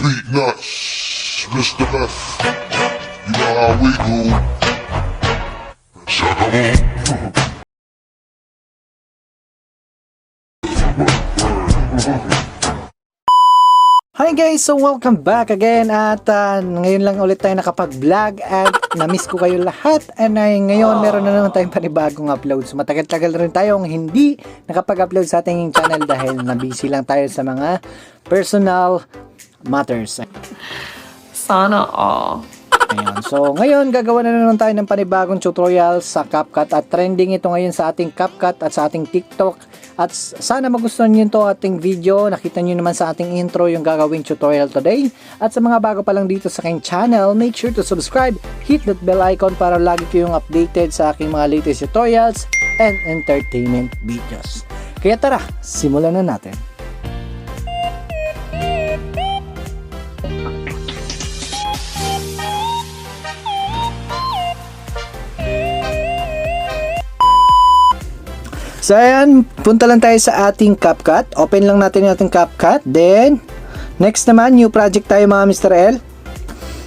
Beat nuts, Mr. Meth. You know how we do. Shaka Hi guys! So welcome back again at ngayon lang ulit tayo nakapag-vlog at na-miss ko kayo lahat and ngayon meron na naman tayong panibagong upload. So matagal-tagal rin tayong hindi nakapag-upload sa ating channel dahil na-busy lang tayo sa mga personal matters. Sana all. Ayan. So ngayon gagawa na naman tayo ng panibagong tutorial sa CapCut at trending ito ngayon sa ating CapCut at sa ating TikTok. At sana magustuhan nyo ito ating video. Nakita nyo naman sa ating intro yung gagawing tutorial today. At sa mga bago pa lang dito sa aking channel, make sure to subscribe, hit that bell icon para lagi kayong updated sa aking mga latest tutorials and entertainment videos. Kaya tara, simulan na natin. So ayan, punta lang tayo sa ating CapCut. Open lang natin yung ating CapCut. Then, next naman, new project tayo mga Mr. L.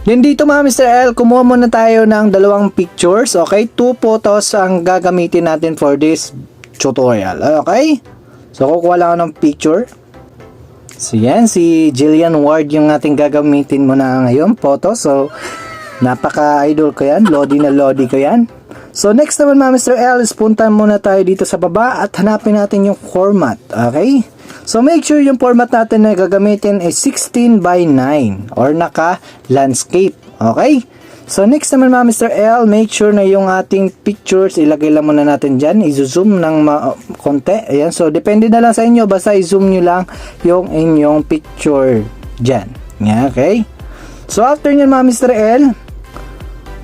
Then dito mga Mr. L, kumuha muna tayo ng dalawang pictures. Okay, 2 photos ang gagamitin natin for this tutorial. Okay, so kukuha lang ako ng picture. So yan, si Jillian Ward yung ating gagamitin muna ngayon, photo. So, napaka-idol ko yan. Lodi na lodi ko yan. So next naman mga Mr. L is punta muna tayo dito sa baba at hanapin natin yung format. Okay? So make sure yung format natin na gagamitin is 16 by 9 or naka landscape. Okay? So next naman mga Mr. L, make sure na yung ating pictures ilagay lang muna natin dyan. I-zoom ng konti. Ayan. So depende na lang sa inyo. Basta i-zoom nyo lang yung inyong picture dyan. Yeah, okay? So after nyan mga Mr. L,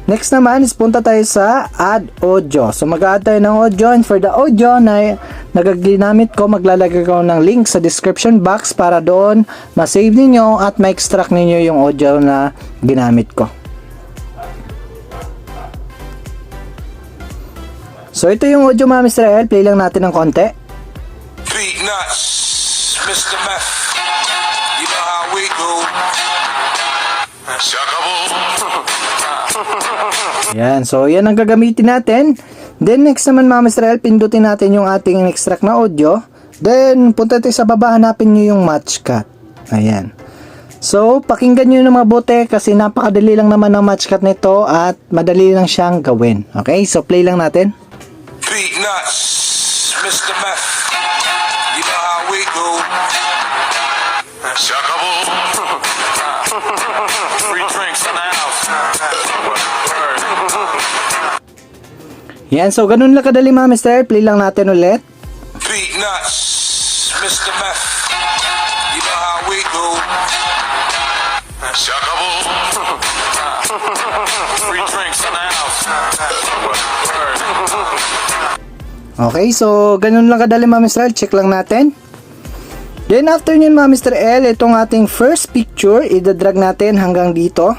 next naman is punta tayo sa add audio. So mag-add tayo ng audio, and for the audio na nagaginamit ko, maglalagay ko ng link sa description box para doon ma-save ninyo at ma-extract ninyo yung audio na ginamit ko. So ito yung audio mga Mr. L, play lang natin ng konti. Beat nuts, Mr. Meth. You know how we do. Yan, so yan ang gagamitin natin. Then next naman mga Mr. L, pindutin natin yung ating extract na audio. Then punta tayo sa baba, hanapin nyo yung match cut. Ayan. So pakinggan nyo na mabuti kasi napakadali lang naman ng match cut nito at madali lang siyang gawin. Okay, so play lang natin. Beat nuts, Mr. Meth. You know how we do. Free drinks in the house. Yan, so ganun lang kadali mga Mr. L, play lang natin ulit. Beat nuts, Mr. Meth. You know how we do. Free drinks in the house. Okay, so ganun lang kadali mga Mr. L, check lang natin. Then after nyan mga Mr. L, itong ating first picture, idadrag natin hanggang dito.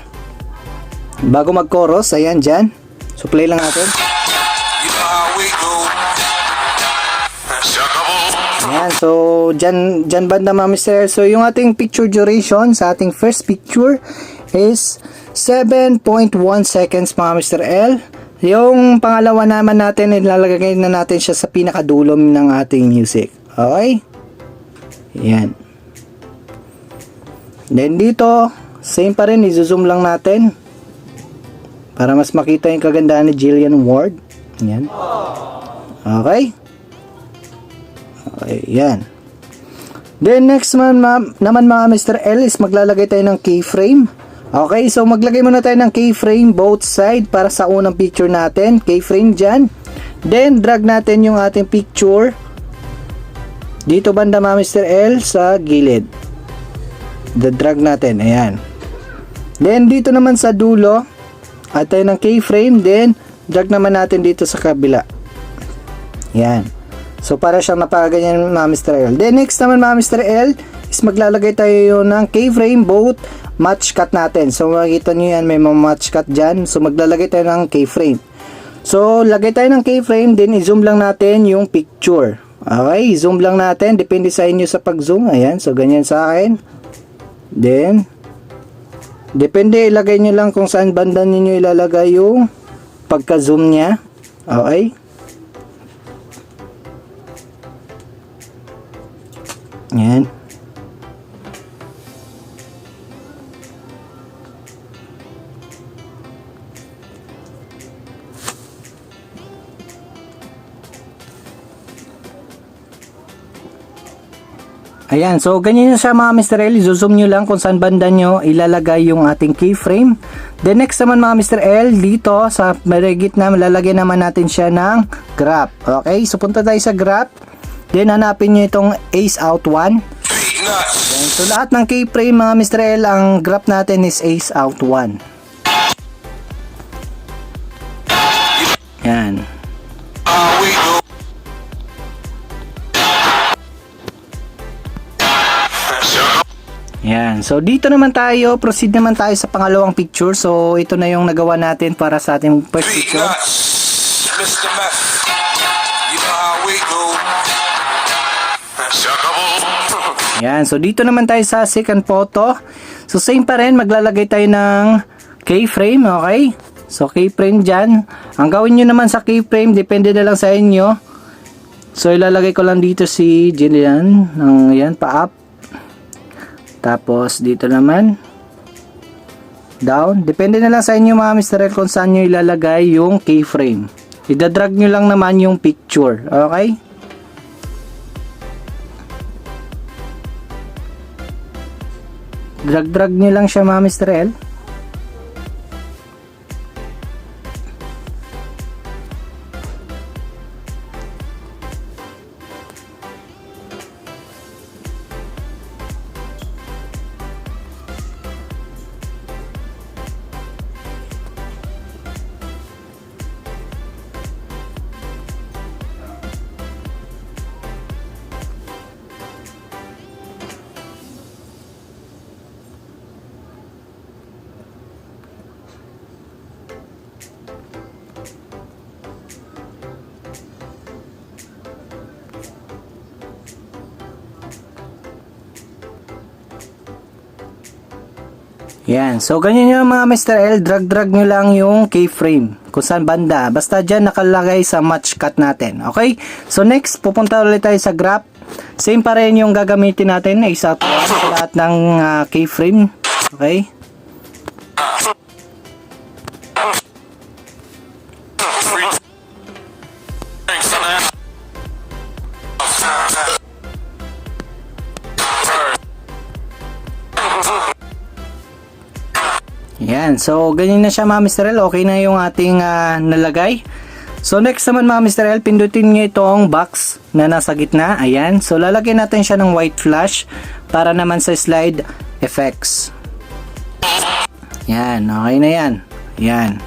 Bago mag-chorus, ayan dyan. So play lang natin. You know how we do. Ayan, so dyan banda mga Mr. L. So yung ating picture duration sa ating first picture is 7.1 seconds mga Mr. L. Yung pangalawa naman natin, ilalagay na natin siya sa pinakadulom ng ating music. Okay? Yan. Then dito, same pa rin, i-zoom lang natin para mas makita yung kagandahan ni Jillian Ward. Yan. Okay. Okay, yan. Then next naman mga Mr. L is maglalagay tayo ng keyframe. Okay, so maglagay muna tayo ng keyframe both side para sa unang picture natin. Keyframe dyan. Then drag natin yung ating picture dito banda mga Mr. L sa gilid. Drag natin, ayan. Then dito naman sa dulo, at tayo ng keyframe, then drag naman natin dito sa kabila. Ayan. So para siyang napaganyan mga Mr. L. Then next naman mga Mr. L is maglalagay tayo ng keyframe both match cut natin. So makikita nyo yan, may mga match cut dyan. So maglalagay tayo ng keyframe. So lagay tayo ng keyframe, then i-zoom lang natin yung picture. Okay, zoom lang natin. Depende sa inyo sa pag-zoom. Ayan, so ganyan sa akin. Then, Depende, ilagay nyo lang kung saan banda ninyo ilalagay yung pagka-zoom niya. Okay? Yan. Ayan, so ganyan siya mga Mr. L. Zoom nyo lang kung saan banda nyo ilalagay yung ating keyframe. Then next naman mga Mr. L, dito sa merigit na lalagyan naman natin siya ng graph. Okay, so punta tayo sa graph. Then hanapin nyo itong Ace Out 1. Ayan, so lahat ng keyframe mga Mr. L, ang graph natin is Ace Out 1. Yan. We go. Yan. So, dito naman tayo. Proceed naman tayo sa pangalawang picture. So, ito na yung nagawa natin para sa ating first Beat picture. nuts, Mr. Meth. You know how we go. Yan. So, dito naman tayo sa second photo. So, same pa rin. Maglalagay tayo ng keyframe. Okay? So, keyframe dyan. Ang gawin nyo naman sa keyframe, depende na lang sa inyo. So, ilalagay ko lang dito si Jillian. Yan, pa-up. Tapos, dito naman. Down. Depende na lang sa inyo mga Mr. L kung saan nyo ilalagay yung keyframe. Idadrag nyo lang naman yung picture. Okay? Drag nyo lang siya mga Mr. L. Yan. So, ganyan yung mga Mr. L. Drag nyo lang yung keyframe. Kung saan banda. Basta dyan nakalagay sa match cut natin. Okay? So, next, pupunta ulit tayo sa graph. Same pa rin yung gagamitin natin. Isa to sa lahat ng keyframe. Okay? Yan. So, ganyan na siya mga Mr. L. Okay na yung ating nalagay. So, next naman mga Mr. L, pindutin nyo itong box na nasa gitna. Ayan. So, lalagyan natin siya ng white flash para naman sa slide effects. Yan. Okay na yan. Yan.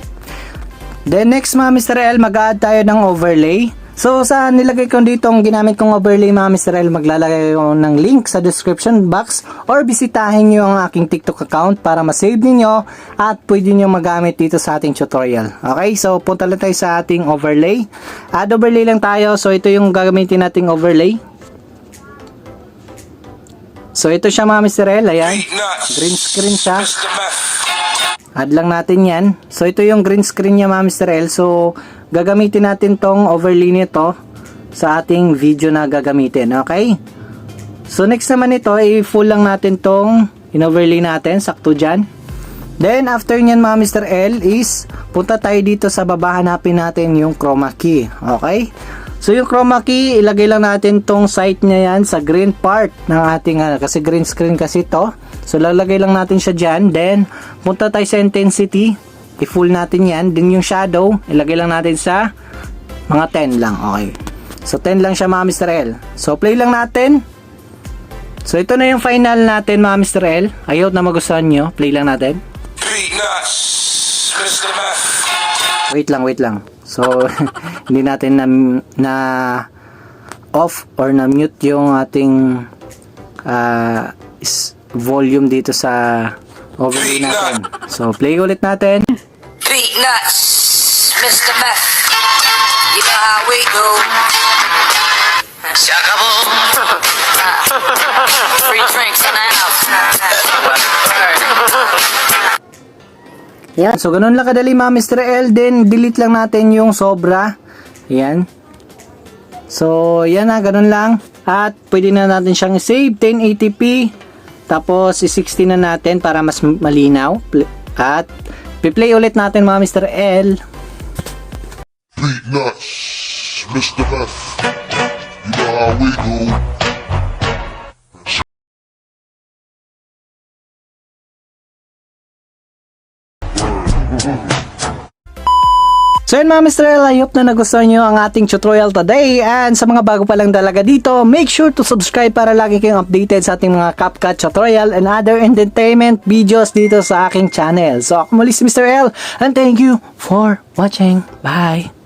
Then, next mga Mr. L, mag-add tayo ng overlay. So, sa nilagay ko dito ang ginamit kong overlay mga Mr. L, maglalagay ko ng link sa description box or bisitahin nyo ang aking TikTok account para ma-save ninyo at pwede nyo magamit dito sa ating tutorial. Okay, so punta lang tayo sa ating overlay. Add overlay lang tayo. So, ito yung gagamitin nating overlay. So, ito siya mga Mr. L. Ayan. Green screen siya. Add lang natin yan. So, ito yung green screen niya mga Mr. L. So, gagamitin natin tong overlay nito sa ating video na gagamitin. Okay? So, next naman ito, i-full lang natin tong in-overlay natin. Sakto dyan. Then, after nyan mga Mr. L is, punta tayo dito sa baba, hanapin natin yung chroma key. Okay? So, yung chroma key, ilagay lang natin tong site niya yan sa green part ng ating, kasi green screen kasi ito. So, lalagay lang natin siya dyan. Then, punta tayo sa intensity. I-full natin yan. Then, yung shadow, ilagay lang natin sa mga 10 lang. Okay. So, 10 lang siya mga Mr. L. So, play lang natin. So, ito na yung final natin mga Mr. L. Ayaw na magustuhan nyo. Play lang natin. Wait lang. So, hindi natin na off or na mute yung ating volume dito sa overlay natin. So, play ulit natin. Beat nuts, Mr. Meth. You know how we go. Shakable. Free drinks in the house. Yan. So, ganun lang kadali mga Mr. L. Then, delete lang natin yung sobra. Ayan. So, yan na, ganun lang. At, pwede na natin siyang save 1080p. Tapos, i-60 na natin para mas malinaw. At, play ulit natin mga Mr. L. Beat nuts, Mr. Meth. You know how we do. So yun mga Mr. L, I hope na nagustuhan nyo ang ating tutorial today. And sa mga bago pa lang talaga dito, make sure to subscribe para lagi kayong updated sa ating mga CapCut tutorial and other entertainment videos dito sa aking channel. So ako muli si Mr. L, and thank you for watching. Bye!